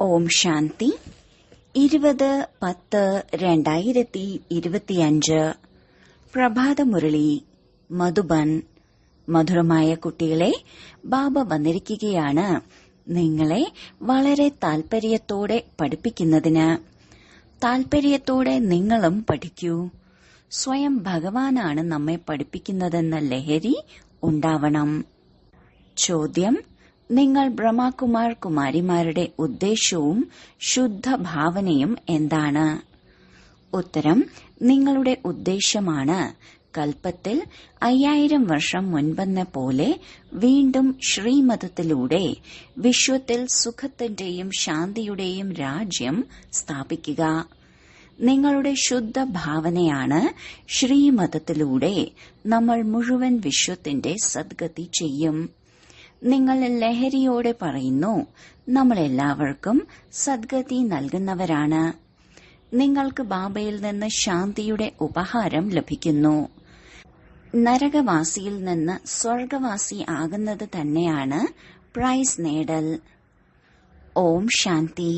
ഓം ശാന്തി 20-10-2025 പ്രഭാതമുരളി മധുബൻ. മധുരമായ കുട്ടികളെ, ബാബ വന്നിരിക്കുകയാണ് നിങ്ങളെ വളരെ താൽപര്യത്തോടെ പഠിപ്പിക്കുന്നതിന്. താൽപര്യത്തോടെ നിങ്ങളും പഠിക്കൂ. സ്വയം ഭഗവാനാണ് നമ്മെ പഠിപ്പിക്കുന്നതെന്ന ലഹരി ഉണ്ടാവണം. ചോദ്യം: നിങ്ങൾ ബ്രഹ്മകുമാർ കുമാരിമാരുടെ ഉദ്ദേശവും ശുദ്ധ ഭാവനയും എന്താണ്? ഉത്തരം: നിങ്ങളുടെ ഉദ്ദേശമാണ് കൽപ്പത്തിൽ 5000 വർഷം മുൻപെന്ന പോലെ വീണ്ടും ശ്രീമതത്തിലൂടെ വിശ്വത്തിൽ സുഖത്തിന്റെയും ശാന്തിയുടെയും രാജ്യം സ്ഥാപിക്കുക. നിങ്ങളുടെ ശുദ്ധ ഭാവനയാണ് ശ്രീമതത്തിലൂടെ നമ്മൾ മുഴുവൻ വിശ്വത്തിന്റെ സദ്ഗതി ചെയ്യും. നിങ്ങൾ ലഹരിയോടെ പറയുന്നു, നമ്മളെല്ലാവർക്കും സദ്ഗതി നൽകുന്നവരാണ്. നിങ്ങൾക്ക് ബാബയിൽ നിന്ന് ശാന്തിയുടെ ഉപഹാരം ലഭിക്കുന്നു. നരകവാസിയിൽ നിന്ന് സ്വർഗവാസി ആകുന്നത് തന്നെയാണ് പ്രൈസ് നേടൽ. ഓം ശാന്തി.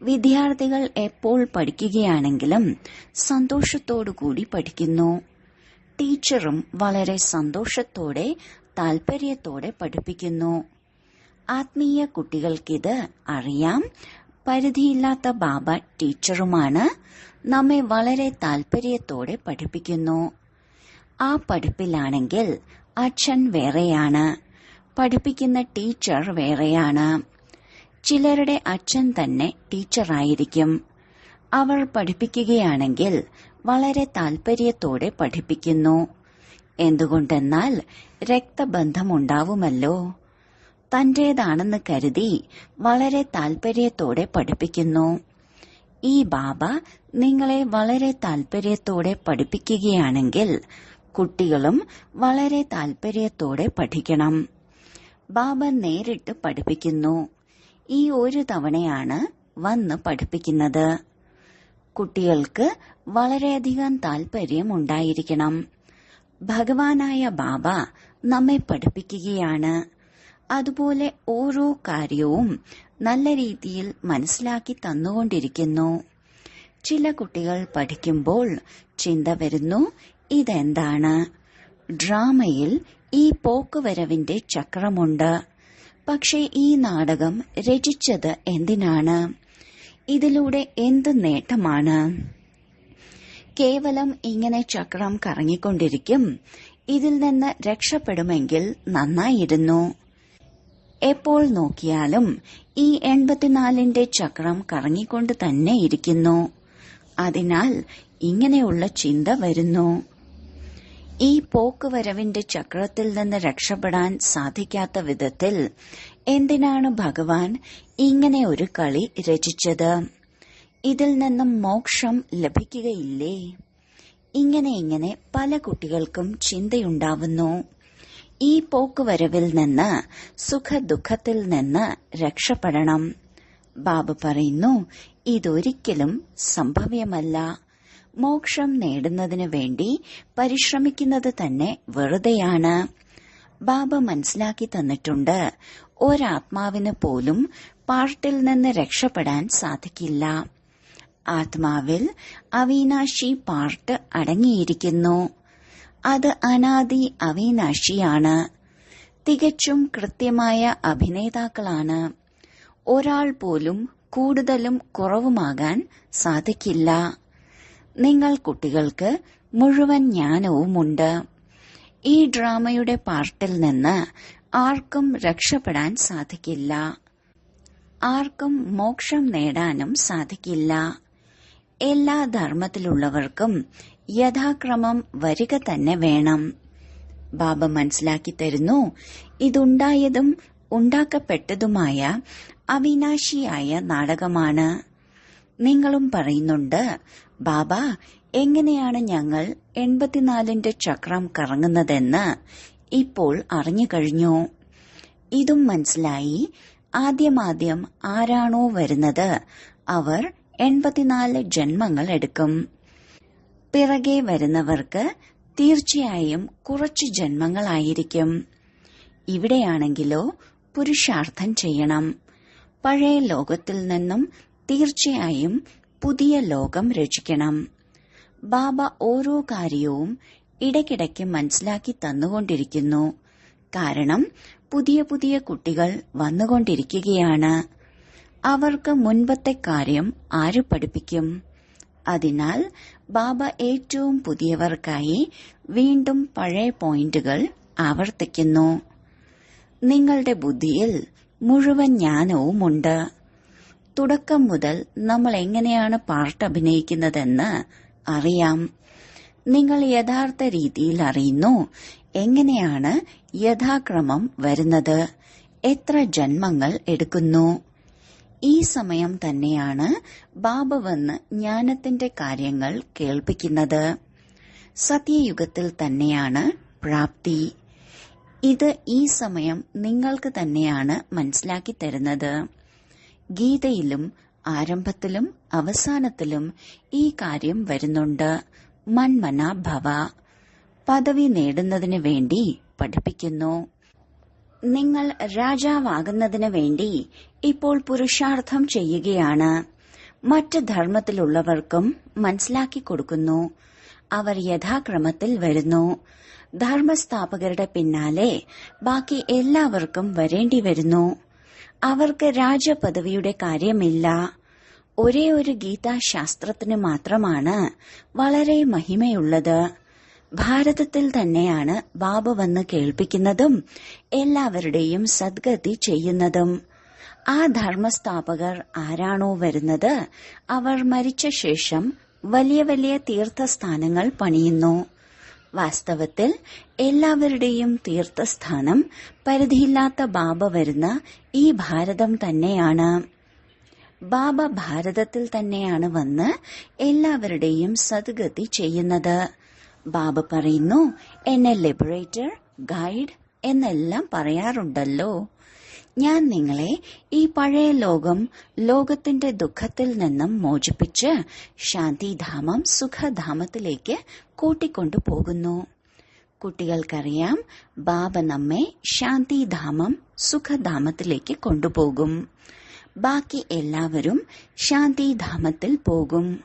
വിദ്യാർത്ഥികൾ എപ്പോൾ പഠിക്കുകയാണെങ്കിലും സന്തോഷത്തോടുകൂടി പഠിക്കുന്നു. ടീച്ചറും വളരെ സന്തോഷത്തോടെ താൽപര്യത്തോടെ പഠിപ്പിക്കുന്നു. ആത്മീയ കുട്ടികൾക്കിത് അറിയാം. പരിധിയില്ലാത്ത ബാബ ടീച്ചറുമാണ്. നമ്മെ വളരെ താൽപര്യത്തോടെ പഠിപ്പിക്കുന്നു. ആ പഠിപ്പിലാണെങ്കിൽ അച്ഛൻ വേറെയാണ്, പഠിപ്പിക്കുന്ന ടീച്ചർ വേറെയാണ്. ചിലരുടെ അച്ഛൻ തന്നെ ടീച്ചറായിരിക്കും. അവർ പഠിപ്പിക്കുകയാണെങ്കിൽ വളരെ താൽപര്യത്തോടെ പഠിപ്പിക്കുന്നു. എന്തുകൊണ്ടെന്നാൽ രക്തബന്ധമുണ്ടാവുമല്ലോ. തന്റേതാണെന്ന് കരുതി വളരെ താൽപര്യത്തോടെ പഠിപ്പിക്കുന്നു. ഈ ബാബ നിങ്ങളെ വളരെ താൽപര്യത്തോടെ പഠിപ്പിക്കുകയാണെങ്കിൽ കുട്ടികളും വളരെ താൽപര്യത്തോടെ പഠിക്കണം. ബാബ നേരിട്ട് പഠിപ്പിക്കുന്നു. ഈ ഒരു തവണയാണ് വന്ന് പഠിപ്പിക്കുന്നത്. കുട്ടികൾക്ക് വളരെയധികം താൽപര്യം ഉണ്ടായിരിക്കണം. ഭഗവാനായ ബാബ നമ്മെ പഠിപ്പിക്കുകയാണ്. അതുപോലെ ഓരോ കാര്യവും നല്ല രീതിയിൽ മനസ്സിലാക്കി തന്നുകൊണ്ടിരിക്കുന്നു. ചില കുട്ടികൾ പഠിക്കുമ്പോൾ ചിന്ത വരുന്നു, ഇതെന്താണ്? ഡ്രാമയിൽ ഈ പോക്കുവരവിന്റെ ചക്രമുണ്ട്. പക്ഷെ ഈ നാടകം രചിച്ചത് എന്തിനാണ്? ഇതിലൂടെ എന്ത് നേട്ടമാണ്? കേവലം ഇങ്ങനെ ചക്രം കറങ്ങിക്കൊണ്ടിരിക്കും. ഇതിൽ നിന്ന് രക്ഷപ്പെടുമെങ്കിൽ നന്നായിരുന്നു. എപ്പോൾ നോക്കിയാലും ഈ 84ന്റെ ചക്രം കറങ്ങിക്കൊണ്ട് തന്നെ ഇരിക്കുന്നു. അതിനാൽ ഇങ്ങനെയുള്ള ചിന്ത വരുന്നു. ഈ പോക്കുവരവിന്റെ ചക്രത്തിൽ നിന്ന് രക്ഷപ്പെടാൻ സാധിക്കാത്ത വിധത്തിൽ എന്തിനാണ് ഭഗവാൻ ഇങ്ങനെ ഒരു കളി രചിച്ചത്? ഇതിൽ നിന്നും മോക്ഷം ലഭിക്കുകയില്ലേ? ഇങ്ങനെ പല കുട്ടികൾക്കും ചിന്തയുണ്ടാവുന്നു. ഈ പോക്കുവരവിൽ നിന്ന്, സുഖദുഃഖത്തിൽ നിന്ന് രക്ഷപ്പെടണം. ബാബ പറയുന്നു, ഇതൊരിക്കലും സംഭവ്യമല്ല. മോക്ഷം നേടുന്നതിനു വേണ്ടി പരിശ്രമിക്കുന്നത് തന്നെ വെറുതെയാണ്. ബാബ മനസ്സിലാക്കി തന്നിട്ടുണ്ട്, ഒരാത്മാവിന് പോലും പാർട്ടിൽ നിന്ന് രക്ഷപ്പെടാൻ സാധിക്കില്ല. ആത്മാവിൽ അവിനാശി പാർട്ട് അടങ്ങിയിരിക്കുന്നു. അത് അനാദി അവിനാശിയാണ്. തികച്ചും കൃത്യമായ അഭിനേതാക്കളാണ്. ഒരാൾ പോലും കൂടുതലും കുറവുമാകാൻ സാധിക്കില്ല. നിങ്ങൾ കുട്ടികൾക്ക് മുഴുവൻ ജ്ഞാനവുമുണ്ട്. ഈ ഡ്രാമയുടെ പാർട്ടിൽ നിന്ന് ആർക്കും രക്ഷപ്പെടാൻ സാധിക്കില്ല. ആർക്കും മോക്ഷം നേടാനും സാധിക്കില്ല. എല്ലാ ധർമ്മത്തിലുള്ളവർക്കും യഥാക്രമം വരിക തന്നെ വേണം. ബാബ മനസ്സിലാക്കി തരുന്നു, ഇതുണ്ടായതും ഉണ്ടാക്കപ്പെട്ടതുമായ അവിനാശിയായ നാടകമാണ്. നിങ്ങളും പറയുന്നുണ്ട്, ബാബ എങ്ങനെയാണ് ഞങ്ങൾ 84ന്റെ ചക്രം കറങ്ങുന്നതെന്ന് ഇപ്പോൾ അറിഞ്ഞു കഴിഞ്ഞു. ഇതും മനസ്സിലായി. ആദ്യം ആരാണോ വരുന്നത് അവർ 84 ജന്മങ്ങൾ എടുക്കും. പിറകെ വരുന്നവർക്ക് തീർച്ചയായും കുറച്ചു ജന്മങ്ങളായിരിക്കും. ഇവിടെയാണെങ്കിലോ പുരുഷാർത്ഥം ചെയ്യണം. പഴയ ലോകത്തിൽ നിന്നും തീർച്ചയായും പുതിയ ലോകം രചിക്കണം. ബാബ ഓരോ കാര്യവും ഇടയ്ക്കിടയ്ക്ക് മനസ്സിലാക്കി തന്നുകൊണ്ടിരിക്കുന്നു. കാരണം പുതിയ പുതിയ കുട്ടികൾ വന്നുകൊണ്ടിരിക്കുകയാണ്. അവർക്ക് മുൻപത്തെ കാര്യം ആര് പഠിപ്പിക്കും? അതിനാൽ ബാബ ഏറ്റവും പുതിയവർക്കായി വീണ്ടും പഴയ പോയിന്റുകൾ ആവർത്തിക്കുന്നു. നിങ്ങളുടെ ബുദ്ധിയിൽ മുഴുവൻ ജ്ഞാനവുമുണ്ട്. തുടക്കം മുതൽ നമ്മൾ എങ്ങനെയാണ് പാർട്ട് അഭിനയിക്കുന്നതെന്ന് അറിയാം. നിങ്ങൾ യഥാർത്ഥ രീതിയിൽ അറിയുന്നു എങ്ങനെയാണ് യഥാക്രമം വരുന്നത്, എത്ര ജന്മങ്ങൾ എടുക്കുന്നു. ഈ സമയം തന്നെയാണ് ബാബ വന്ന് ജ്ഞാനത്തിന്റെ കാര്യങ്ങൾ കേൾപ്പിക്കുന്നത്. സത്യയുഗത്തിൽ തന്നെയാണ് പ്രാപ്തി. ഇത് ഈ സമയം നിങ്ങൾക്ക് തന്നെയാണ് മനസ്സിലാക്കി തരുന്നത്. ഗീതയിലും ആരംഭത്തിലും അവസാനത്തിലും ഈ കാര്യം വരുന്നുണ്ട്. മന്മന ഭവ. പദവി നേടുന്നതിന് വേണ്ടി പഠിപ്പിക്കുന്നു. നിങ്ങൾ രാജാവാകുന്നതിന് വേണ്ടി ഇപ്പോൾ പുരുഷാർത്ഥം ചെയ്യുകയാണ്. മറ്റ് ധർമ്മത്തിലുള്ളവർക്കും മനസ്സിലാക്കി കൊടുക്കുന്നു. അവർ യഥാക്രമത്തിൽ വരുന്നു. ധർമ്മസ്ഥാപകരുടെ പിന്നാലെ ബാക്കി എല്ലാവർക്കും വരേണ്ടി വരുന്നു. അവർക്ക് രാജപദവിയുടെ കാര്യമില്ല. ഒരേ ഒരു ഗീതാശാസ്ത്രത്തിന് മാത്രമാണ് വളരെ മഹിമയുള്ളത്. ഭാരതത്തിൽ തന്നെയാണ് ബാബ വന്ന് കേൾപ്പിക്കുന്നതും എല്ലാവരുടെയും സദ്ഗതി ചെയ്യുന്നതും. ആ ധർമ്മസ്ഥാപകർ ആരാണോ വരുന്നത്, അവർ മരിച്ച ശേഷം വലിയ വലിയ തീർത്ഥസ്ഥാനങ്ങൾ പണിയുന്നു. വാസ്തവത്തിൽ എല്ലാവരുടെയും തീർത്ഥസ്ഥാനം പരിധിയില്ലാത്ത ബാബ വരുന്ന ഈ ഭാരതം തന്നെയാണ്. ബാബ ഭാരതത്തിൽ തന്നെയാണ് വന്ന് എല്ലാവരുടെയും സദ്ഗതി ചെയ്യുന്നത്. ബാബ പറയുന്നു, എന്നെ ലിബറേറ്റർ, ഗൈഡ് എന്നെല്ലാം പറയാറുണ്ടല്ലോ. ഞാൻ നിങ്ങളെ ഈ പഴയ ലോകത്തിന്റെ ദുഃഖത്തിൽ നിന്നും മോചിപ്പിച്ച് ശാന്തിധാമം, സുഖധാമത്തിലേക്ക് കൂട്ടിക്കൊണ്ടു പോകുന്നു. കുട്ടികൾക്കറിയാം, ബാബ നമ്മെ ശാന്തിധാമം, സുഖധാമത്തിലേക്ക് കൊണ്ടുപോകും. ബാക്കി എല്ലാവരും ശാന്തിധാമത്തിൽ പോകും.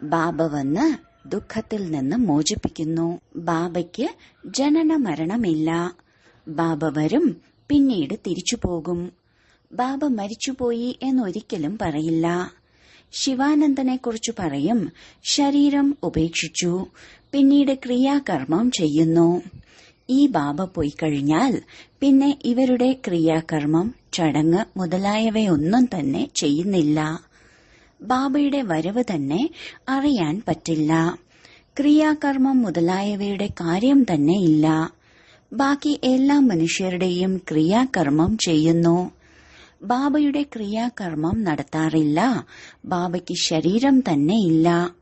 ബാബ വന്ന് ദുഃഖത്തിൽ നിന്ന് മോചിപ്പിക്കുന്നു. ബാബയ്ക്ക് ജനന മരണമില്ല. ബാബ വരും, പിന്നീട് തിരിച്ചു പോകും. ബാബ മരിച്ചുപോയി എന്നൊരിക്കലും പറയില്ല. ശിവാനന്ദനെക്കുറിച്ച് പറയും, ശരീരം ഉപേക്ഷിച്ചു, പിന്നീട് ക്രിയാകർമ്മം ചെയ്യുന്നു. ഈ ബാബ പോയി കഴിഞ്ഞാൽ പിന്നെ ഇവരുടെ ക്രിയാകർമ്മം, ചടങ്ങ് മുതലായവയൊന്നും തന്നെ ചെയ്യുന്നില്ല. ബാബയുടെ വരവ് തന്നെ അറിയാൻ പറ്റില്ല. ക്രിയാകർമ്മം മുതലായവയുടെ കാര്യം തന്നെ ഇല്ല. ബാക്കി എല്ലാ മനുഷ്യരുടെയും ക്രിയാകർമ്മം ചെയ്യുന്നു. ബാബയുടെ ക്രിയാകർമ്മം നടത്താറില്ല. ബാബയ്ക്ക് ശരീരം തന്നെ ഇല്ല.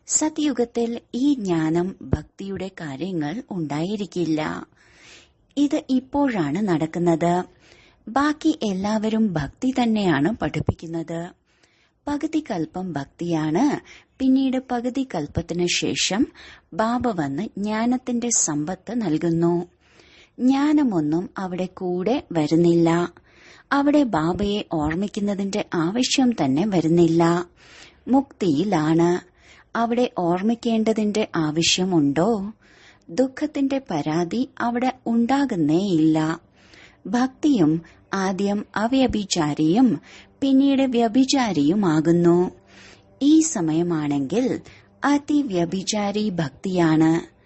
സത്യുഗത്തിൽ ഈ ജ്ഞാനം, ഭക്തിയുടെ കാര്യങ്ങൾ ഉണ്ടായിരിക്കില്ല. ഇത് ഇപ്പോഴാണ് നടക്കുന്നത്. ബാക്കി എല്ലാവരും ഭക്തി തന്നെയാണ് പഠിപ്പിക്കുന്നത്. പകുതി കൽപ്പം ഭക്തിയാണ്. പിന്നീട് പകുതി കൽപ്പത്തിനു ശേഷം ബാബ വന്ന് ജ്ഞാനത്തിന്റെ സമ്പത്ത് നൽകുന്നു. ജ്ഞാനമൊന്നും അവിടെ കൂടെ വരുന്നില്ല. അവിടെ ബാബയെ ഓർമ്മിക്കുന്നതിന്റെ ആവശ്യം തന്നെ വരുന്നില്ല. മുക്തിയിലാണ്. അവിടെ ഓർമ്മിക്കേണ്ടതിന്റെ ആവശ്യമുണ്ടോ? ദുഃഖത്തിന്റെ പരാതി അവിടെ ഉണ്ടാകുന്നേയില്ല. ഭക്തിയും ആദ്യം അവ്യഭിചാരിയും പിന്നീട് വ്യഭിചാരിയുമാകുന്നു. ഈ സമയമാണെങ്കിൽ അതിവ്യഭിചാരി ഭക്തിയാണ്.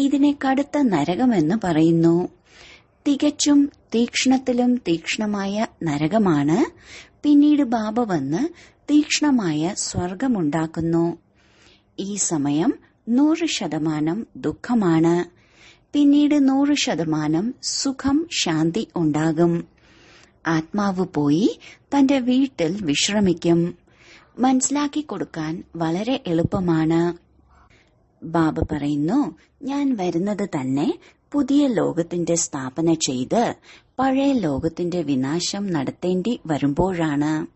ഇതിനെ കടുത്ത നരകമെന്ന് പറയുന്നു. തികച്ചും തീക്ഷ്ണത്തിലും തീക്ഷ്ണമായ നരകമാണ്. പിന്നീട് ബാബ വന്ന് തീക്ഷ്ണമായ സ്വർഗമുണ്ടാക്കുന്നു. ഈ സമയം 100% ദുഃഖമാണ്. പിന്നീട് 100% സുഖം, ശാന്തി ഉണ്ടാകും. ആത്മാവ് പോയി തന്റെ വീട്ടിൽ വിശ്രമിക്കും. മനസ്സിലാക്കി കൊടുക്കാൻ വളരെ എളുപ്പമാണ്. ബാബ പറയുന്നു, ഞാൻ വരുന്നത് തന്നെ പുതിയ ലോകത്തിന്റെ സ്ഥാപന ചെയ്ത് പഴയ ലോകത്തിന്റെ വിനാശം നടത്തേണ്ടി വരുമ്പോഴാണ്.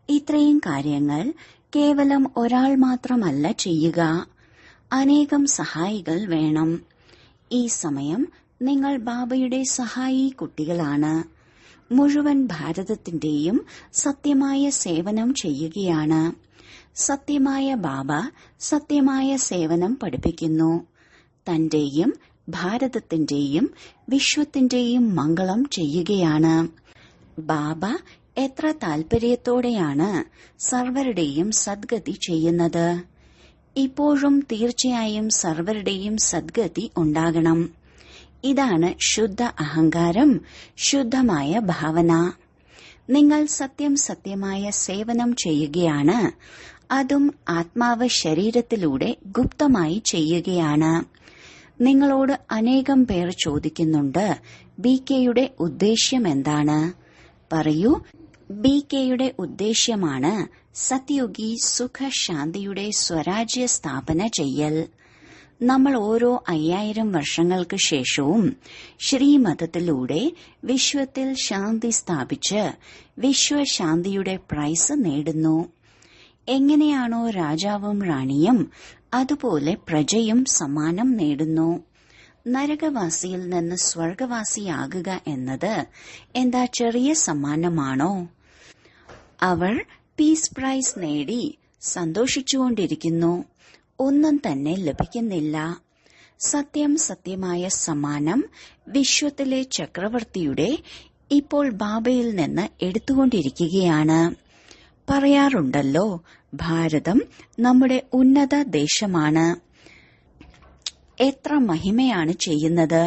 ഇത്രയും കാര്യങ്ങൾ കേവലം ഒരാൾ മാത്രമല്ല ചെയ്യുക. അനേകം സഹായികൾ വേണം. ഈ സമയം നിങ്ങൾ ബാബയുടെ സഹായി കുട്ടികളാണ്. മുഴുവൻ ഭാരതത്തിന്റെയും സത്യമായ സേവനം ചെയ്യുകയാണ്. സത്യമായ ബാബ സത്യമായ സേവനം പഠിപ്പിക്കുന്നു. തന്റെയും ഭാരതത്തിന്റെയും വിശ്വത്തിന്റെയും മംഗളം ചെയ്യുകയാണ്. ബാബ എത്ര താൽപര്യത്തോടെയാണ് സർവരുടെയും സദ്ഗതി ചെയ്യുന്നത്. ഇപ്പോഴും തീർച്ചയായും സർവരുടെയും സദ്ഗതി ഉണ്ടാകണം. ഇതാണ് ശുദ്ധ അഹങ്കാരം, ശുദ്ധമായ ഭാവന. നിങ്ങൾ സത്യമായ സേവനം ചെയ്യുകയാണ്. അതും ആത്മാവ് ശരീരത്തിലൂടെ ഗുപ്തമായി ചെയ്യുകയാണ്. നിങ്ങളോട് അനേകം പേർ ചോദിക്കുന്നുണ്ട്, ബികെയുടെ ഉദ്ദേശ്യം എന്താണ്? പറയൂ. ബികെയുടെ ഉദ്ദേശ്യമാണ് സത്യുഗി സുഖശാന്തിയുടെ സ്വരാജ്യ സ്ഥാപന ചെയ്യൽ. നമ്മൾ ഓരോ 5000 വർഷങ്ങൾക്ക് ശേഷവും ശ്രീമതത്തിലൂടെ വിശ്വത്തിൽ ശാന്തി സ്ഥാപിച്ച് വിശ്വശാന്തിയുടെ പ്രൈസ് നേടുന്നു. എങ്ങനെയാണോ രാജാവും റാണിയും, അതുപോലെ പ്രജയും സമ്മാനം നേടുന്നു. നരകവാസിയിൽ നിന്ന് സ്വർഗവാസിയാകുക എന്നത് എന്താ ചെറിയ സമ്മാനമാണോ? അവർ പീസ് പ്രൈസ് നേടി സന്തോഷിച്ചുകൊണ്ടിരിക്കുന്നു. ഒന്നും തന്നെ ലഭിക്കുന്നില്ല. സത്യമായ സമ്മാനം വിശ്വത്തിലെ ചക്രവർത്തിയുടെ ഇപ്പോൾ ബാബയിൽ നിന്ന് എടുത്തുകൊണ്ടിരിക്കുകയാണ്. പറയാറുണ്ടല്ലോ, ഭാരതം നമ്മുടെ ഉന്നത ദേശമാണ്. എത്ര മഹിമയാണ് ചെയ്യുന്നത്.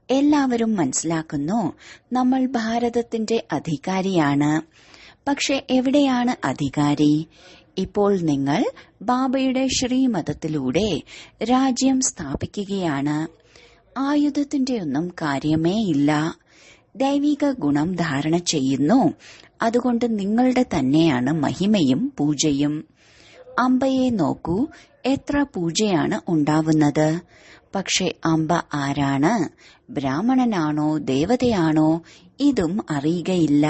എല്ലാവരും മനസ്സിലാക്കുന്നു നമ്മൾ ഭാരതത്തിന്റെ അധികാരിയാണ്. പക്ഷെ എവിടെയാണ് അധികാരി? ഇപ്പോൾ നിങ്ങൾ ബാബയുടെ ശ്രീമതത്തിലൂടെ രാജ്യം സ്ഥാപിക്കുകയാണ്. ആയുധത്തിന്റെ ഒന്നും കാര്യമേ ഇല്ല. ദൈവിക ഗുണം ധാരണ ചെയ്യുന്നു. അതുകൊണ്ട് നിങ്ങളുടെ തന്നെയാണ് മഹിമയും പൂജയും. അമ്പയെ നോക്കൂ, എത്ര പൂജയാണ് ഉണ്ടാവുന്നത്. പക്ഷെ അമ്പ ആരാണ്? ബ്രാഹ്മണനാണോ ദേവതയാണോ? ഇതും അറിയുകയില്ല.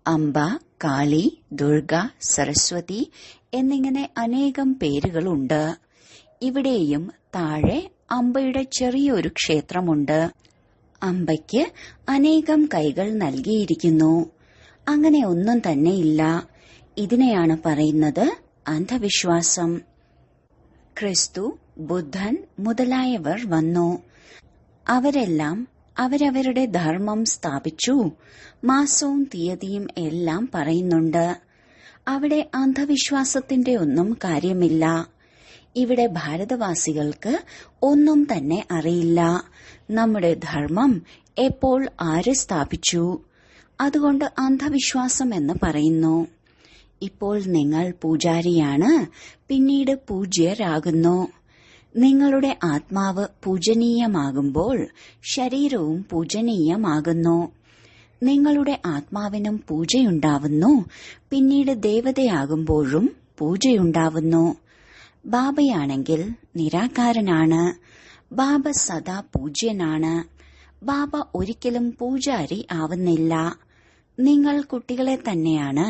അമ്പ, കാളി, ദുർഗ, സരസ്വതി എന്നിങ്ങനെ അനേകം പേരുകളുണ്ട്. ഇവിടെയും താഴെ അമ്പയുടെ ചെറിയൊരു ക്ഷേത്രമുണ്ട്. അമ്പയ്ക്ക് അനേകം കൈകൾ നൽകിയിരിക്കുന്നു. അങ്ങനെ ഒന്നും തന്നെയില്ല. ഇതിനെയാണ് പറയുന്നത് അന്ധവിശ്വാസം. ക്രിസ്തു, ബുദ്ധൻ മുതലായവർ വന്നു. അവരെല്ലാം അവരവരുടെ ധർമ്മം സ്ഥാപിച്ചു. മാസവും തീയതിയും എല്ലാം പറയുന്നുണ്ട്. അവിടെ അന്ധവിശ്വാസത്തിന്റെ ഒന്നും കാര്യമില്ല. ഇവിടെ ഭാരതവാസികൾക്ക് ഒന്നും തന്നെ അറിയില്ല. നമ്മുടെ ധർമ്മം എപ്പോൾ ആര് സ്ഥാപിച്ചു? അതുകൊണ്ട് അന്ധവിശ്വാസം എന്ന് പറയുന്നു. ഇപ്പോൾ നിങ്ങൾ പൂജാരിയാണ്, പിന്നീട് പൂജ്യരാകുന്നു. നിങ്ങളുടെ ആത്മാവ് പൂജനീയമാകുമ്പോൾ ശരീരവും പൂജനീയമാകുന്നു. നിങ്ങളുടെ ആത്മാവിനും പൂജയുണ്ടാവുന്നു. പിന്നീട് ദേവതയാകുമ്പോഴും പൂജയുണ്ടാവുന്നു. ബാബയാണെങ്കിൽ നിരാകാരനാണ്. ബാബ സദാ പൂജ്യനാണ്. ബാബ ഒരിക്കലും പൂജാരി ആവുന്നില്ല. നിങ്ങൾ കുട്ടികളെ തന്നെയാണ്.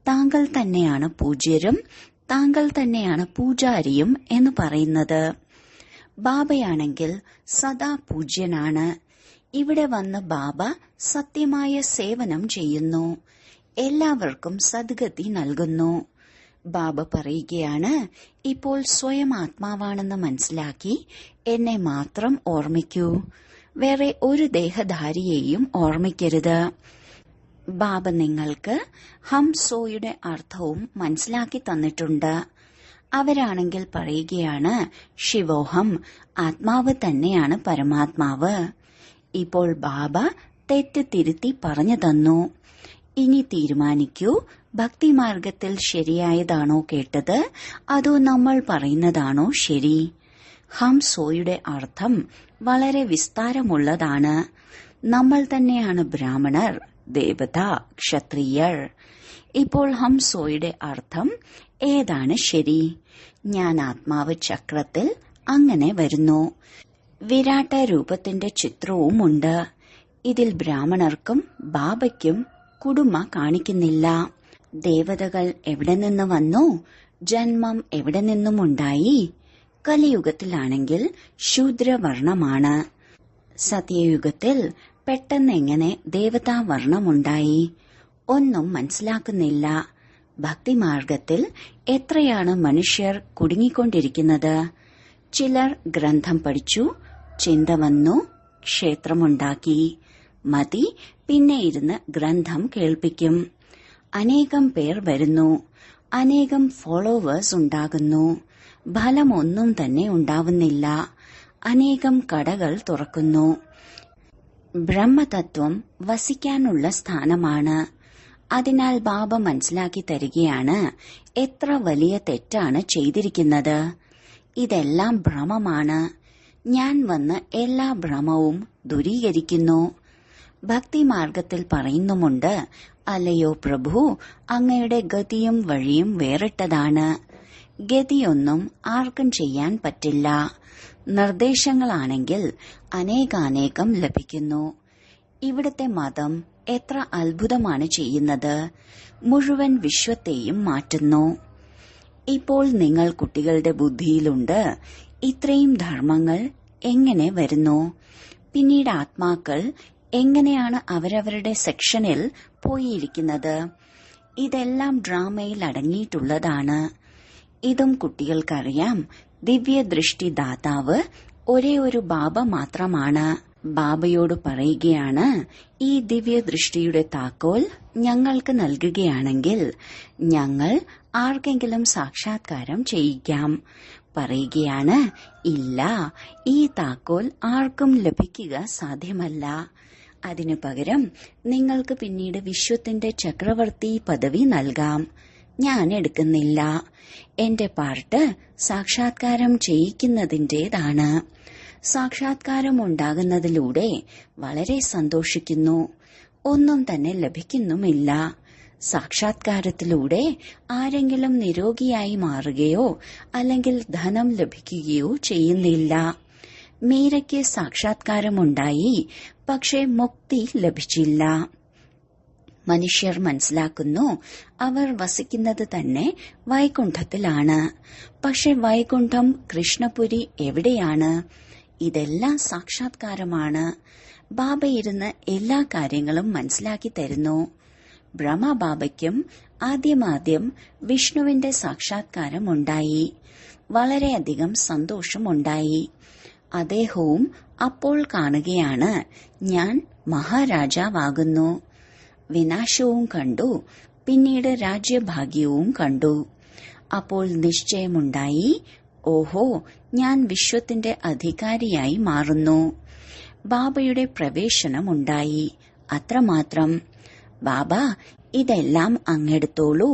താങ്കൾ തന്നെയാണ് പൂജ്യരും താങ്കൾ തന്നെയാണ് പൂജാരിയും എന്ന് പറയുന്നത്. ബാബയാണെങ്കിൽ സദാ പൂജ്യനാണ്. ഇവിടെ വന്ന് ബാബ സത്യമായ സേവനം ചെയ്യുന്നു. എല്ലാവർക്കും സദ്ഗതി നൽകുന്നു. ബാബ പറയുകയാണ്, ഇപ്പോൾ സ്വയം ആത്മാവാണെന്ന് മനസ്സിലാക്കി എന്നെ മാത്രം ഓർമ്മിക്കൂ. വേറെ ഒരു ദേഹധാരിയെയും ഓർമ്മിക്കരുത്. ബാബ നിങ്ങൾക്ക് ഹംസോയുടെ അർത്ഥവും മനസ്സിലാക്കി തന്നിട്ടുണ്ട്. അവരാണെങ്കിൽ പറയുകയാണ്, ശിവോഹം, ആത്മാവ് തന്നെയാണ് പരമാത്മാവ്. ഇപ്പോൾ ബാബ തെറ്റ് തിരുത്തി പറഞ്ഞു തന്നു. ഇനി തീരുമാനിക്കൂ, ഭക്തിമാർഗത്തിൽ ശരിയായതാണോ കേട്ടത്, അതോ നമ്മൾ പറയുന്നതാണോ ശരി? ഹംസോയുടെ അർത്ഥം വളരെ വിസ്താരമുള്ളതാണ്. നമ്മൾ തന്നെയാണ് ബ്രാഹ്മണർ, ദേവത, ക്ഷത്രിയർ. ഇപ്പോൾ ഹംസോയുടെ അർത്ഥം ഏതാണ് ശരി? ഞാൻ ആത്മാവ് ചക്രത്തിൽ അങ്ങനെ വരുന്നു. വിരാട്ട രൂപത്തിന്റെ ചിത്രവുമുണ്ട്. ഇതിൽ ബ്രാഹ്മണർക്കും ബാബയ്ക്കും കുടുംബ കാണിക്കുന്നില്ല. ദേവതകൾ എവിടെ നിന്ന് വന്നു? ജന്മം എവിടെ നിന്നുമുണ്ടായി? കലിയുഗത്തിലാണെങ്കിൽ ശൂദ്രവർണമാണ്. സത്യയുഗത്തിൽ പെട്ടെന്നെങ്ങനെ ദേവതാവർണ്ണമുണ്ടായി? ഒന്നും മനസ്സിലാക്കുന്നില്ല. ഭക്തിമാർഗത്തിൽ എത്രയാണ് മനുഷ്യർ കുടുങ്ങിക്കൊണ്ടിരിക്കുന്നത്. ചിലർ ഗ്രന്ഥം പഠിച്ചു, ചിന്ത വന്നു, ക്ഷേത്രമുണ്ടാക്കി. മതി, പിന്നെ ഇരുന്ന് ഗ്രന്ഥം കേൾപ്പിക്കും. അനേകം പേർ വരുന്നു, അനേകം ഫോളോവേഴ്സ് ഉണ്ടാകുന്നു. ഫലമൊന്നും തന്നെ ഉണ്ടാവുന്നില്ല. അനേകം കടകൾ തുറക്കുന്നു. ബ്രഹ്മതത്വം വസിക്കാനുള്ള സ്ഥാനമാണ്. അതിനാൽ ബാബ മനസ്സിലാക്കി തരികയാണ് എത്ര വലിയ തെറ്റാണ് ചെയ്തിരിക്കുന്നത്. ഇതെല്ലാം ഭ്രമമാണ്. ഞാൻ വന്ന് എല്ലാ ഭ്രമവും ദൂരീകരിക്കുന്നു. ഭക്തിമാർഗത്തിൽ പറയുന്നുമുണ്ട്, അല്ലയോ പ്രഭു, അങ്ങയുടെ ഗതിയും വഴിയും വേറിട്ടതാണ്. ഗതിയൊന്നും ആർക്കും ചെയ്യാൻ പറ്റില്ല. നിർദ്ദേശങ്ങളാണെങ്കിൽ അനേകാനേകം ലഭിക്കുന്നു. ഇവിടുത്തെ മതം എത്ര അത്ഭുതമാണ് ചെയ്യുന്നത്. മുഴുവൻ വിശ്വത്തെയും മാറ്റുന്നു. ഇപ്പോൾ നിങ്ങൾ കുട്ടികളുടെ ബുദ്ധിയിലുണ്ട്, ഇത്രയും ധർമ്മങ്ങൾ എങ്ങനെ വരുന്നു? പിന്നീട് ആത്മാക്കൾ എങ്ങനെയാണ് അവരവരുടെ സെക്ഷനിൽ പോയിരിക്കുന്നത്? ഇതെല്ലാം ഡ്രാമയിൽ അടങ്ങിയിട്ടുള്ളതാണ്. ഇതും കുട്ടികൾക്കറിയാം. ദിവ്യദൃഷ്ടി ദാതാവ് ഒരേ ഒരു ബാബ മാത്രമാണ്. ബാബയോട് പറയുകയാണ്, ഈ ദിവ്യദൃഷ്ടിയുടെ താക്കോൽ ഞങ്ങൾക്ക് നൽകുകയാണെങ്കിൽ ഞങ്ങൾ ആർക്കെങ്കിലും സാക്ഷാത്കാരം ചെയ്യിക്കാം. പറയുകയാണ്, ഇല്ല, ഈ താക്കോൽ ആർക്കും ലഭിക്കുക സാധ്യമല്ല. അതിനു പകരം നിങ്ങൾക്ക് പിന്നീട് വിശ്വത്തിന്റെ ചക്രവർത്തി പദവി നൽകാം. ഞാൻ എടുക്കുന്നില്ല. എന്റെ പാർട്ട് സാക്ഷാത്കാരം ചെയ്യിക്കുന്നതിന്റേതാണ്. സാക്ഷാത്കാരം ഉണ്ടാകുന്നതിലൂടെ വളരെ സന്തോഷിക്കുന്നു. ഒന്നും തന്നെ ലഭിക്കുന്നുമില്ല. സാക്ഷാത്കാരത്തിലൂടെ ആരെങ്കിലും നിരോഗിയായി മാറുകയോ അല്ലെങ്കിൽ ധനം ലഭിക്കുകയോ ചെയ്യുന്നില്ല. മീരയ്ക്ക് സാക്ഷാത്കാരമുണ്ടായി, പക്ഷേ മുക്തി ലഭിച്ചില്ല. മനുഷ്യർ മനസ്സിലാക്കുന്നു അവർ വസിക്കുന്നത് തന്നെ വൈകുണ്ഠത്തിലാണ്. പക്ഷെ വൈകുണ്ഠം കൃഷ്ണപുരി എവിടെയാണ്? ഇതെല്ലാം സാക്ഷാത്കാരമാണ്. ബാബ ഇരുന്ന് എല്ലാ കാര്യങ്ങളും മനസ്സിലാക്കി തരുന്നു. ബ്രഹ്മബാബയ്ക്കും ആദ്യമാദ്യം വിഷ്ണുവിന്റെ സാക്ഷാത്കാരം ഉണ്ടായി. വളരെയധികം സന്തോഷമുണ്ടായി. അദ്ദേഹവും അപ്പോൾ കാണുകയാണ്, ഞാൻ മഹാരാജാവാകുന്നു. വിനാശവും കണ്ടു, പിന്നീട് രാജ്യഭാഗ്യവും കണ്ടു. അപ്പോൾ നിശ്ചയമുണ്ടായി, ഓഹോ, ഞാൻ വിശ്വത്തിന്റെ അധികാരിയായി മാറുന്നു. ബാബയുടെ പ്രവേശനമുണ്ടായി. അത്രമാത്രം. ബാബ, ഇതെല്ലാം അങ്ങെടുത്തോളൂ.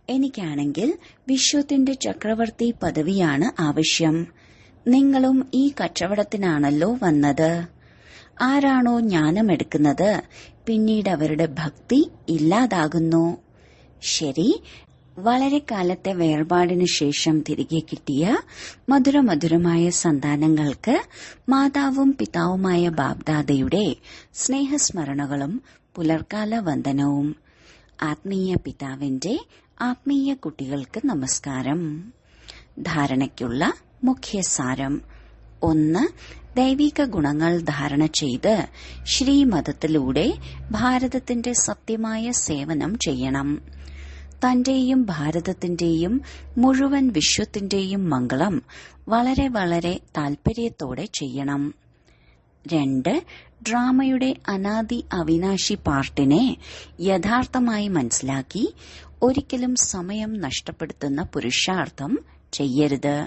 എനിക്കാണെങ്കിൽ വിശ്വത്തിന്റെ ചക്രവർത്തി പദവിയാണ് ആവശ്യം. നിങ്ങളും ഈ കച്ചവടത്തിനാണല്ലോ വന്നത്. ആരാണോ ജ്ഞാനമെടുക്കുന്നത് പിന്നീട് അവരുടെ ഭക്തി ഇല്ലാതാകുന്നു. ശരി, വളരെ കാലത്തെ വേർപാടിനു ശേഷം തിരികെ കിട്ടിയ മധുരമധുരമായ സന്താനങ്ങൾക്ക് മാതാവും പിതാവുമായ ബാബ്ദാദയുടെ സ്നേഹസ്മരണകളും പുലർക്കാല വന്ദനവും. ആത്മീയ പിതാവിന്റെ ആത്മീയ കുട്ടികൾക്ക് നമസ്കാരം. ധാരണയ്ക്കുള്ള മുഖ്യസാരം: 1. ദൈവിക ഗുണങ്ങൾ ധാരണ ചെയ്ത് ശ്രീമതത്തിലൂടെ ഭാരതത്തിന്റെ സത്യമായ സേവനം ചെയ്യണം. തന്റെയും ഭാരതത്തിന്റെയും മുഴുവൻ വിശ്വത്തിന്റെയും മംഗളം വളരെ വളരെ താൽപര്യത്തോടെ ചെയ്യണം. 2. ഡ്രാമയുടെ അനാദി അവിനാശി പാർട്ടിനെ യഥാർത്ഥമായി മനസ്സിലാക്കി ഒരിക്കലും സമയം നഷ്ടപ്പെടുത്തുന്ന പുരുഷാർത്ഥം ചെയ്യരുത്.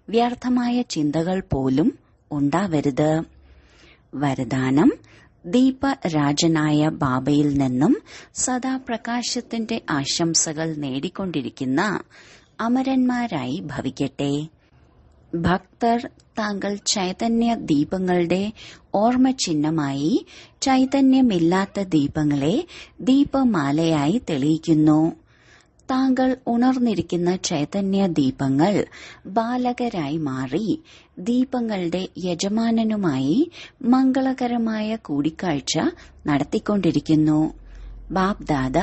വ്യർത്ഥമായ ചിന്തകൾ പോലും ഉണ്ടാവരുത്. വരദാനം: ദീപരാജനായ ബാബയിൽ നിന്നും സദാ പ്രകാശത്തിന്റെ ആശംസകൾ നേടിക്കൊണ്ടിരിക്കുന്ന അമരന്മാരായി ഭവിക്കട്ടെ. ഭക്തർ താങ്കൾ ചൈതന്യ ദീപങ്ങളുടെ ഓർമ്മചിഹ്നമായി ചൈതന്യമില്ലാത്ത ദീപങ്ങളെ ദീപമാലയായി തെളിയിക്കുന്നു. താങ്കൾ ഉണർന്നിരിക്കുന്ന ചൈതന്യ ദീപങ്ങൾ ബാലകരായി മാറി ദീപങ്ങളുടെ യജമാനനുമായി മംഗളകരമായ കൂടിക്കാഴ്ച നടത്തിക്കൊണ്ടിരിക്കുന്നു. ബാബ്ദാദ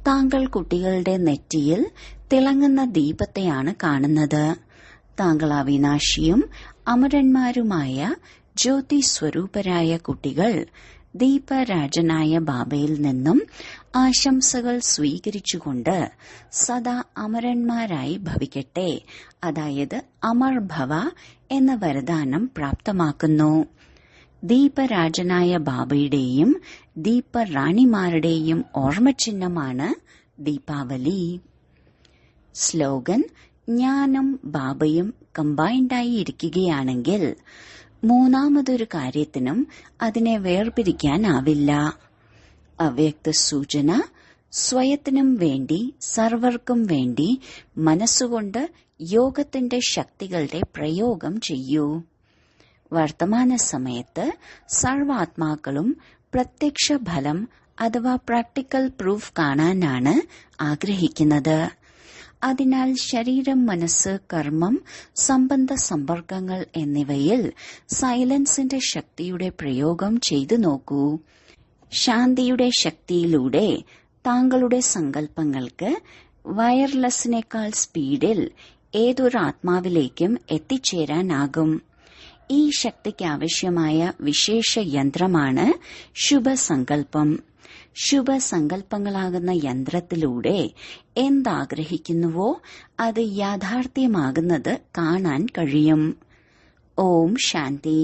താങ്കൾ കുട്ടികളുടെ നെറ്റിയിൽ തിളങ്ങുന്ന ദീപത്തെയാണ് കാണുന്നത്. താങ്കൾ അവിനാശിയും അമരന്മാരുമായ ജ്യോതി സ്വരൂപരായ കുട്ടികൾ ദീപരാജനായ ബാബയിൽ നിന്നും ആശംസകൾ സ്വീകരിച്ചുകൊണ്ട് സദാ അമരന്മാരായി ഭവിക്കട്ടെ, അതായത് അമർ ഭവ എന്ന വരദാനം പ്രാപ്തമാക്കുന്നു. ദീപരാജനായ ബാബയുടെയും ദീപറാണിമാരുടെയും ഓർമ്മചിഹ്നമാണ് ദീപാവലി. സ്ലോഗൻ: ഞാനും ബാബയും കമ്പൈൻഡായി ഇരിക്കുകയാണെങ്കിൽ മൂന്നാമതൊരു കാര്യത്തിനും അതിനെ വേർപിരിക്കാനാവില്ല. അവ്യക്ത സൂചന: സ്വയത്തിനും വേണ്ടി സർവർക്കും വേണ്ടി മനസ്സുകൊണ്ട് യോഗത്തിന്റെ ശക്തികളുടെ പ്രയോഗം ചെയ്യൂ. വർത്തമാന സമയത്ത് സർവാത്മാക്കളും പ്രത്യക്ഷ ഫലം അഥവാ പ്രാക്ടിക്കൽ പ്രൂഫ് കാണാനാണ് ആഗ്രഹിക്കുന്നത്. അതിനാൽ ശരീരം, മനസ്സ്, കർമ്മം, സംബന്ധ സമ്പർക്കങ്ങൾ എന്നിവയിൽ സൈലൻസിന്റെ ശക്തിയുടെ പ്രയോഗം ചെയ്തു നോക്കൂ. ശാന്തിയുടെ ശക്തിയിലൂടെ താങ്കളുടെ സങ്കല്പങ്ങൾക്ക് വയർലെസ്സിനേക്കാൾ സ്പീഡിൽ ഏതൊരു ആത്മാവിലേക്കും എത്തിച്ചേരാനാകും. ഈ ശക്തിക്ക് ആവശ്യമായ വിശേഷ യന്ത്രമാണ് ശുഭസങ്കല്പം. ശുഭസങ്കല്പങ്ങളാകുന്ന യന്ത്രത്തിലൂടെ എന്താഗ്രഹിക്കുന്നുവോ അത് യാഥാർത്ഥ്യമാകുന്നത് കാണാൻ കഴിയും. ഓം ശാന്തി.